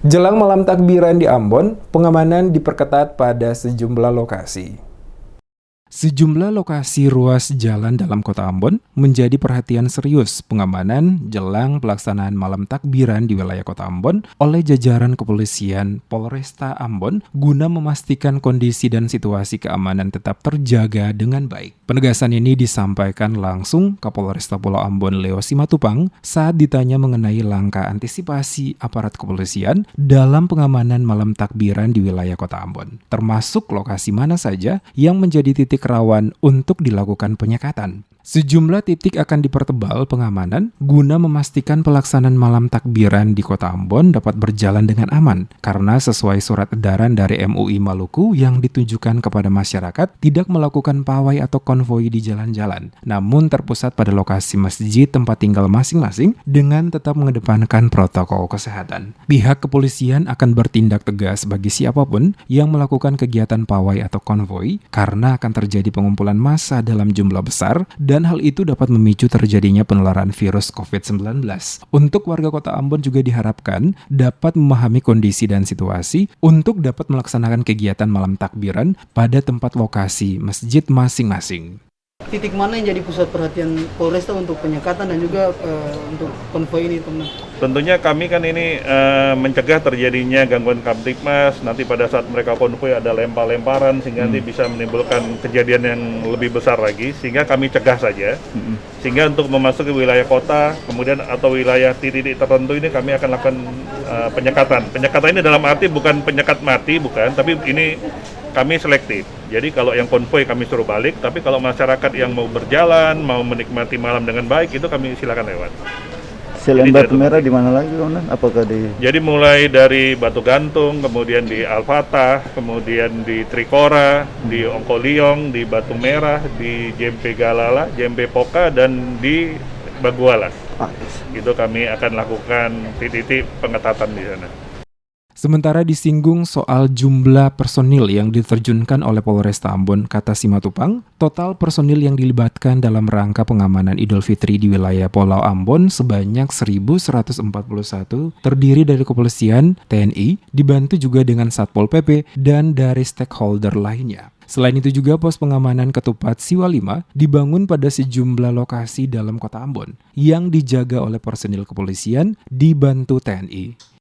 Jelang malam takbiran di Ambon, pengamanan diperketat pada sejumlah lokasi. Sejumlah lokasi ruas jalan dalam kota Ambon menjadi perhatian serius pengamanan jelang pelaksanaan malam takbiran di wilayah kota Ambon oleh jajaran kepolisian Polresta Ambon guna memastikan kondisi dan situasi keamanan tetap terjaga dengan baik. Penegasan ini disampaikan langsung Kapolresta Pulau Ambon Leo Simatupang saat ditanya mengenai langkah antisipasi aparat kepolisian dalam pengamanan malam takbiran di wilayah kota Ambon, termasuk lokasi mana saja yang menjadi titik rawan untuk dilakukan penyekatan. Sejumlah titik akan dipertebal pengamanan guna memastikan pelaksanaan malam takbiran di kota Ambon dapat berjalan dengan aman karena sesuai surat edaran dari MUI Maluku yang ditujukan kepada masyarakat tidak melakukan pawai atau konvoi di jalan-jalan, namun terpusat pada lokasi masjid tempat tinggal masing-masing dengan tetap mengedepankan protokol kesehatan. Pihak kepolisian akan bertindak tegas bagi siapapun yang melakukan kegiatan pawai atau konvoi karena akan terjadi pengumpulan massa dalam jumlah besar dan hal itu dapat memicu terjadinya penularan virus COVID-19. Untuk warga kota Ambon juga diharapkan dapat memahami kondisi dan situasi untuk dapat melaksanakan kegiatan malam takbiran pada tempat lokasi masjid masing-masing. Titik mana yang jadi pusat perhatian Polresta untuk penyekatan dan juga untuk konvoi ini, teman? Tentunya kami kan ini mencegah terjadinya gangguan Kamtibmas, nanti pada saat mereka konvoi ada lempar-lemparan sehingga nanti bisa menimbulkan kejadian yang lebih besar lagi, sehingga kami cegah saja. Sehingga untuk memasuki wilayah kota, kemudian atau wilayah titik tertentu ini kami akan lakukan penyekatan. Penyekatan ini dalam arti bukan penyekat mati, bukan, tapi ini kami selektif. Jadi kalau yang konvoi kami suruh balik, tapi kalau masyarakat yang mau berjalan, mau menikmati malam dengan baik, itu kami silakan lewat. Selain Batu Merah di mana lagi, Komandan? Apakah di? Jadi mulai dari Batu Gantung, kemudian di Al-Fatah, kemudian di Trikora, di Ongkoliong, di Batu Merah, di Jempe Galala, Jempe Poka, dan di Bagualas. Itu kami akan lakukan titik-titik pengetatan di sana. Sementara disinggung soal jumlah personil yang diterjunkan oleh Polresta Ambon, kata Simatupang, total personil yang dilibatkan dalam rangka pengamanan Idul Fitri di wilayah Pulau Ambon sebanyak 1.141, terdiri dari kepolisian, TNI, dibantu juga dengan Satpol PP, dan dari stakeholder lainnya. Selain itu juga pos pengamanan Ketupat Siwa 5 dibangun pada sejumlah lokasi dalam kota Ambon yang dijaga oleh personil kepolisian dibantu TNI.